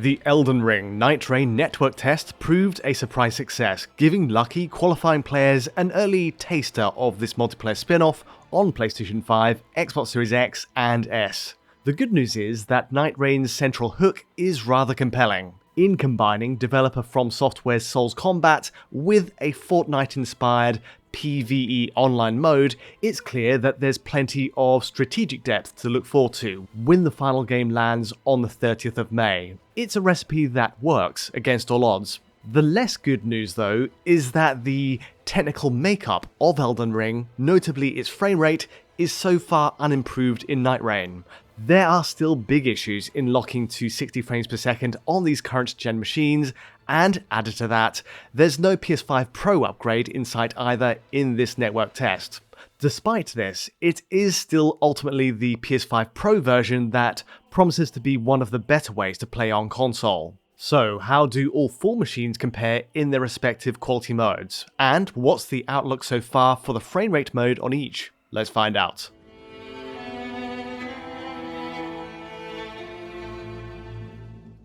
The Elden Ring Nightreign network test proved a surprise success, giving lucky qualifying players an early taster of this multiplayer spin-off on PlayStation 5, Xbox Series X and S. The good news is that Nightreign's central hook is rather compelling. In combining developer FromSoftware's Souls combat with a Fortnite-inspired PvE online mode, it's clear that there's plenty of strategic depth to look forward to when the final game lands on the 30th of May. It's a recipe that works against all odds. The less good news though is that the technical makeup of Elden Ring, notably its frame rate, is so far unimproved in Nightreign. There are still big issues in locking to 60 frames per second on these current gen machines, and added to that, there's no PS5 Pro upgrade in sight either in this network test. Despite this, it is still ultimately the PS5 Pro version that promises to be one of the better ways to play on console. So how do all four machines compare in their respective quality modes? And what's the outlook so far for the frame rate mode on each? Let's find out.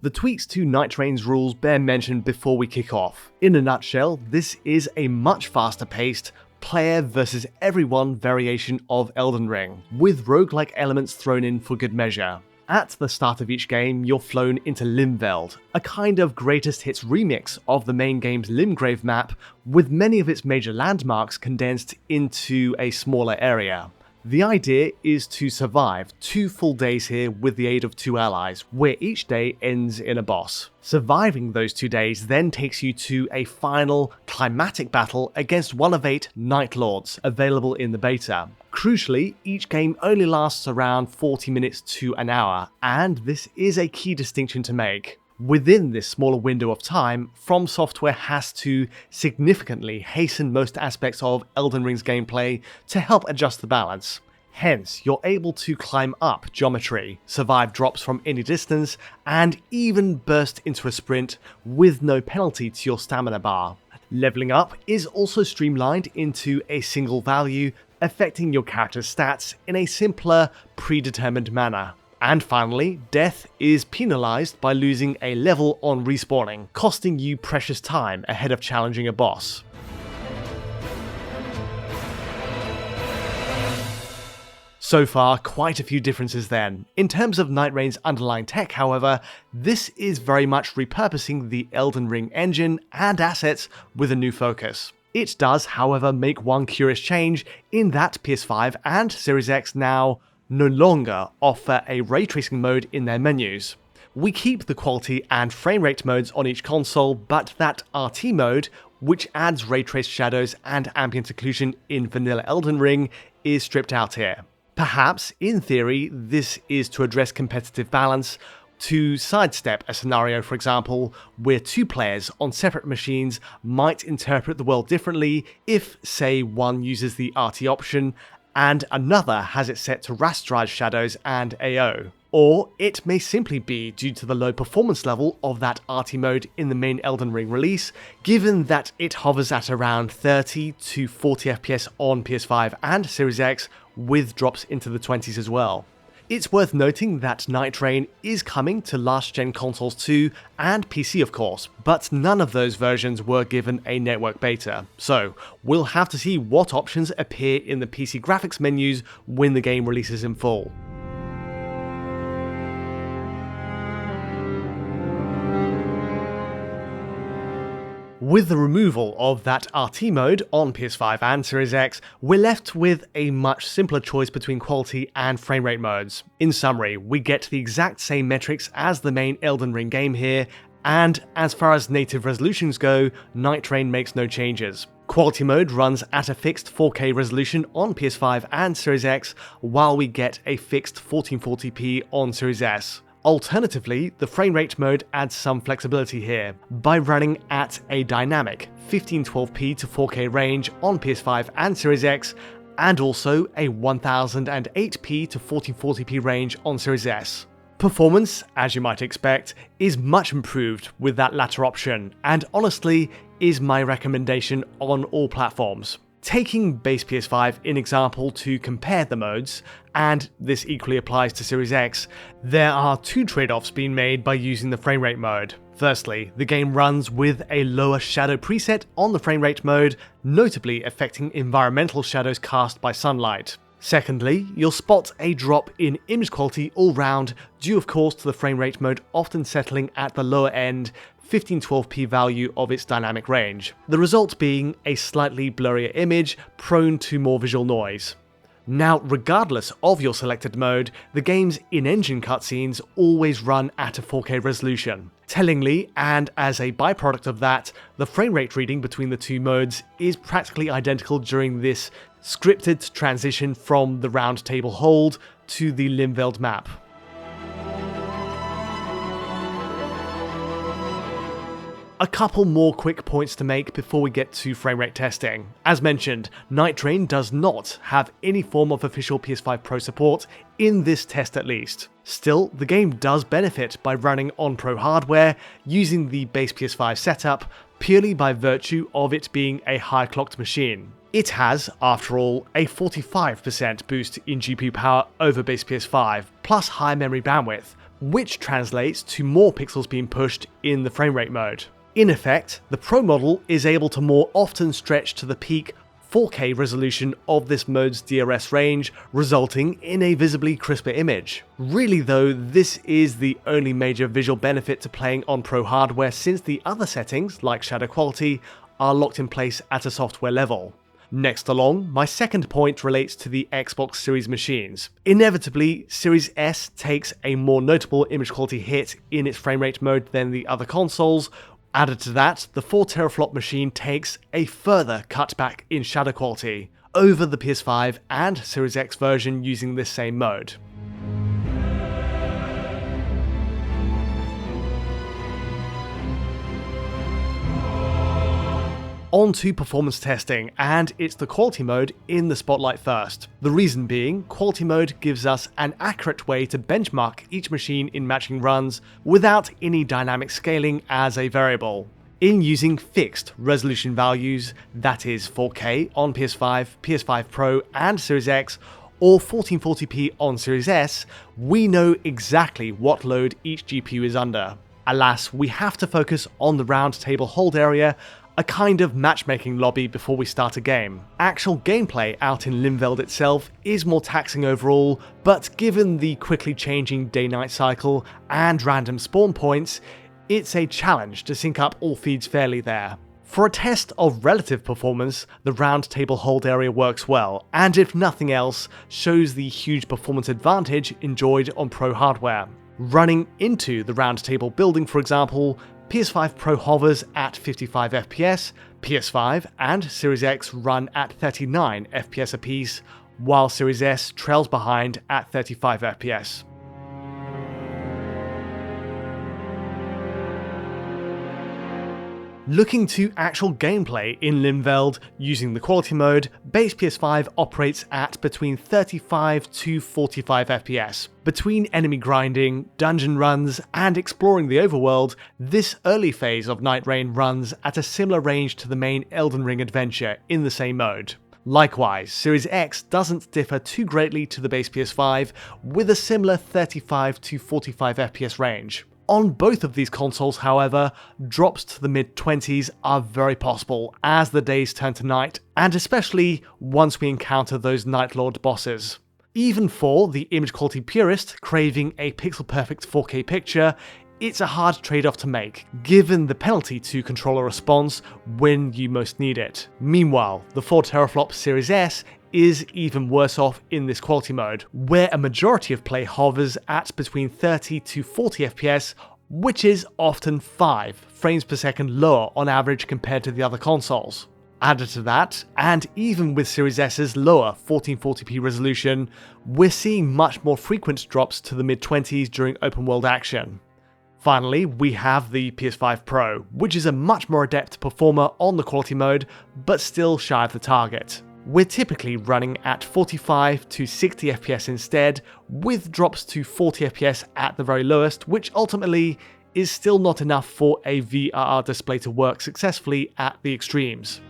The tweaks to Nightreign's rules bear mention before we kick off. In a nutshell, this is a much faster paced, player versus everyone variation of Elden Ring, with roguelike elements thrown in for good measure. At the start of each game, you're flown into Limveld, a kind of greatest hits remix of the main game's Limgrave map, with many of its major landmarks condensed into a smaller area. The idea is to survive 2 full days here with the aid of 2 allies, where each day ends in a boss. Surviving those 2 days then takes you to a final, climatic battle against one of 8 Night Lords available in the beta. Crucially, each game only lasts around 40 minutes to an hour, and this is a key distinction to make. Within this smaller window of time, FromSoftware has to significantly hasten most aspects of Elden Ring's gameplay to help adjust the balance. Hence, you're able to climb up geometry, survive drops from any distance, and even burst into a sprint with no penalty to your stamina bar. Leveling up is also streamlined into a single value, affecting your character's stats in a simpler, predetermined manner. And finally, death is penalized by losing a level on respawning, costing you precious time ahead of challenging a boss. So far, quite a few differences then. In terms of Nightreign's underlying tech, however, this is very much repurposing the Elden Ring engine and assets with a new focus. It does, however, make one curious change in that PS5 and Series X now no longer offer a ray tracing mode in their menus. We keep the quality and frame rate modes on each console, but that RT mode, which adds ray traced shadows and ambient occlusion in vanilla Elden Ring, is stripped out here. Perhaps, in theory, this is to address competitive balance, to sidestep a scenario, for example, where 2 players on separate machines might interpret the world differently if, say, one uses the RT option and another has it set to rasterize shadows and AO. Or it may simply be due to the low performance level of that RT mode in the main Elden Ring release, given that it hovers at around 30 to 40 FPS on PS5 and Series X, with drops into the 20s as well. It's worth noting that Nightreign is coming to last-gen consoles too, and PC of course, but none of those versions were given a network beta, so we'll have to see what options appear in the PC graphics menus when the game releases in full. With the removal of that RT mode on PS5 and Series X, we're left with a much simpler choice between quality and frame rate modes. In summary, we get the exact same metrics as the main Elden Ring game here, and as far as native resolutions go, Nightreign makes no changes. Quality mode runs at a fixed 4K resolution on PS5 and Series X, while we get a fixed 1440p on Series S. Alternatively, the frame rate mode adds some flexibility here, by running at a dynamic 1512p to 4K range on PS5 and Series X, and also a 1008p to 1440p range on Series S. Performance, as you might expect, is much improved with that latter option, and honestly, is my recommendation on all platforms. Taking base PS5 in example to compare the modes, and this equally applies to Series X, there are two trade-offs being made by using the framerate mode. Firstly, the game runs with a lower shadow preset on the framerate mode, notably affecting environmental shadows cast by sunlight. Secondly, you'll spot a drop in image quality all round, due of course to the framerate mode often settling at the lower end 1512p value of its dynamic range, the result being a slightly blurrier image prone to more visual noise. Now, regardless of your selected mode, the game's in-engine cutscenes always run at a 4K resolution. Tellingly, and as a byproduct of that, the framerate reading between the two modes is practically identical during this scripted transition from the round table hold to the Limveld map. A couple more quick points to make before we get to framerate testing. As mentioned, Nightreign does not have any form of official PS5 Pro support, in this test at least. Still, the game does benefit by running on Pro hardware, using the base PS5 setup, purely by virtue of it being a high-clocked machine. It has, after all, a 45% boost in GPU power over base PS5, plus high memory bandwidth, which translates to more pixels being pushed in the framerate mode. In effect, the Pro model is able to more often stretch to the peak 4K resolution of this mode's DRS range, resulting in a visibly crisper image. Really though, this is the only major visual benefit to playing on Pro hardware, since the other settings, like shadow quality, are locked in place at a software level. Next along, my second point relates to the Xbox Series machines. Inevitably, Series S takes a more notable image quality hit in its framerate mode than the other consoles. Added to that, the 4 teraflop machine takes a further cutback in shadow quality over the PS5 and Series X version using this same mode. On to performance testing, and it's the quality mode in the spotlight first. The reason being, quality mode gives us an accurate way to benchmark each machine in matching runs without any dynamic scaling as a variable. In using fixed resolution values, that is 4K on PS5, PS5 Pro and Series X, or 1440p on Series S, we know exactly what load each GPU is under. Alas, we have to focus on the round table hold area, a kind of matchmaking lobby before we start a game. Actual gameplay out in Limveld itself is more taxing overall, but given the quickly changing day-night cycle and random spawn points, it's a challenge to sync up all feeds fairly there. For a test of relative performance, the round table hold area works well, and if nothing else, shows the huge performance advantage enjoyed on Pro hardware. Running into the round table building, for example, PS5 Pro hovers at 55 FPS, PS5 and Series X run at 39 FPS apiece, while Series S trails behind at 35 FPS. Looking to actual gameplay in Limveld using the quality mode, base PS5 operates at between 35 to 45 FPS. Between enemy grinding, dungeon runs, and exploring the overworld, this early phase of Nightreign runs at a similar range to the main Elden Ring adventure in the same mode. Likewise, Series X doesn't differ too greatly to the base PS5, with a similar 35 to 45 FPS range. On both of these consoles, however, drops to the mid-20s are very possible as the days turn to night, and especially once we encounter those Night Lord bosses. Even for the image quality purist craving a pixel-perfect 4K picture, it's a hard trade-off to make, given the penalty to controller response when you most need it. Meanwhile, the 4 teraflop Series S is even worse off in this quality mode, where a majority of play hovers at between 30 to 40 FPS, which is often 5 frames per second lower on average compared to the other consoles. Added to that, and even with Series S's lower 1440p resolution, we're seeing much more frequent drops to the mid-20s during open world action. Finally, we have the PS5 Pro, which is a much more adept performer on the quality mode, but still shy of the target. We're typically running at 45 to 60 FPS instead, with drops to 40 FPS at the very lowest, which ultimately is still not enough for a VRR display to work successfully at the extremes.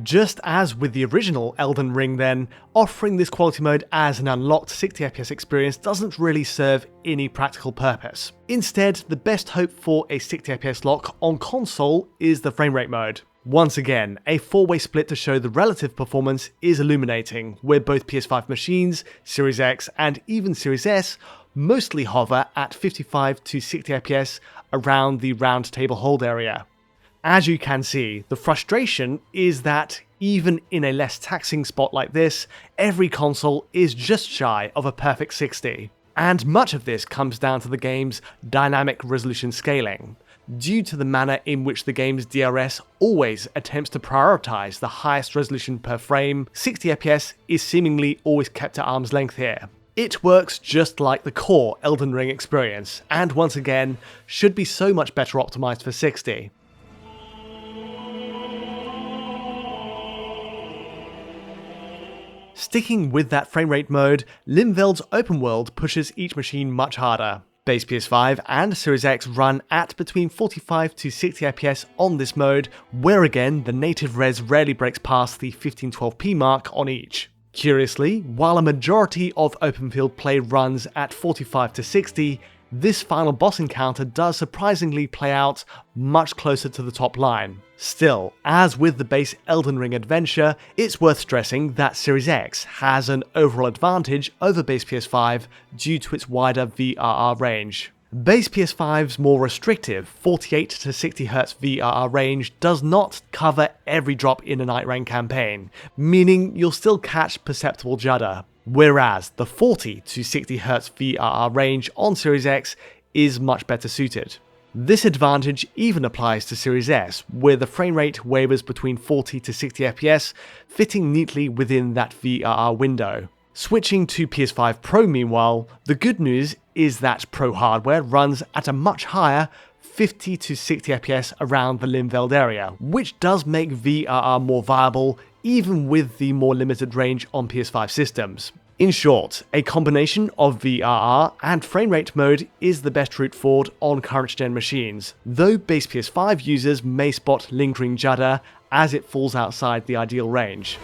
Just as with the original Elden Ring then, offering this quality mode as an unlocked 60fps experience doesn't really serve any practical purpose. Instead, the best hope for a 60fps lock on console is the framerate mode. Once again, a 4-way split to show the relative performance is illuminating, where both PS5 machines, Series X and even Series S mostly hover at 55 to 60fps around the round table hold area. As you can see, the frustration is that even in a less taxing spot like this, every console is just shy of a perfect 60. And much of this comes down to the game's dynamic resolution scaling, due to the manner in which the game's DRS always attempts to prioritize the highest resolution per frame. 60fps is seemingly always kept at arm's length here. It works just like the core Elden Ring experience, and once again, should be so much better optimized for 60. Sticking with that framerate mode, Limveld's open world pushes each machine much harder. Base PS5 and Series X run at between 45 to 60fps on this mode, where again the native res rarely breaks past the 1512p mark on each. Curiously, while a majority of open field play runs at 45 to 60, this final boss encounter does surprisingly play out much closer to the top line. Still, as with the base Elden Ring adventure, it's worth stressing that Series X has an overall advantage over base PS5 due to its wider VRR range. Base PS5's more restrictive 48 to 60Hz VRR range does not cover every drop in a Nightreign campaign, meaning you'll still catch perceptible judder. Whereas the 40 to 60Hz VRR range on Series X is much better suited. This advantage even applies to Series S, where the frame rate wavers between 40 to 60fps, fitting neatly within that VRR window. Switching to PS5 Pro meanwhile, the good news is that Pro hardware runs at a much higher 50 to 60fps around the Limveld area, which does make VRR more viable even with the more limited range on PS5 systems. In short, a combination of VRR and framerate mode is the best route forward on current-gen machines, though base PS5 users may spot lingering judder as it falls outside the ideal range.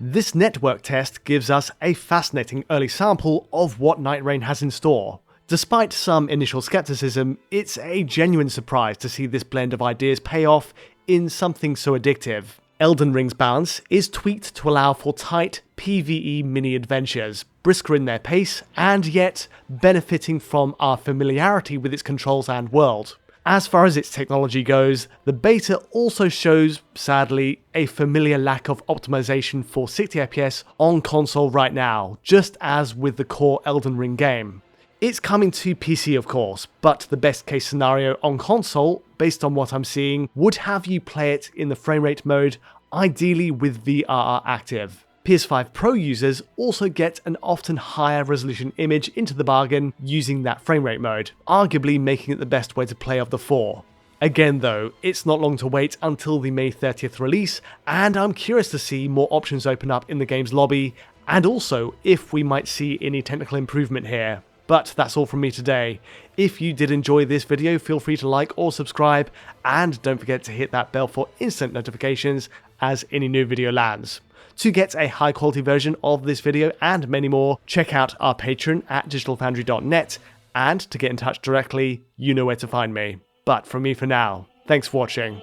This network test gives us a fascinating early sample of what Nightreign has in store. Despite some initial skepticism, it's a genuine surprise to see this blend of ideas pay off in something so addictive. Elden Ring's balance is tweaked to allow for tight PvE mini-adventures, brisker in their pace, and yet benefiting from our familiarity with its controls and world. As far as its technology goes, the beta also shows, sadly, a familiar lack of optimization for 60fps on console right now, just as with the core Elden Ring game. It's coming to PC of course, but the best case scenario on console, based on what I'm seeing, would have you play it in the framerate mode, ideally with VRR active. PS5 Pro users also get an often higher resolution image into the bargain using that framerate mode, arguably making it the best way to play of the four. Again though, it's not long to wait until the May 30th release, and I'm curious to see more options open up in the game's lobby, and also if we might see any technical improvement here. But that's all from me today. If you did enjoy this video, feel free to like or subscribe, and don't forget to hit that bell for instant notifications as any new video lands. To get a high quality version of this video and many more, check out our Patreon at digitalfoundry.net, and to get in touch directly, you know where to find me. But from me for now, thanks for watching.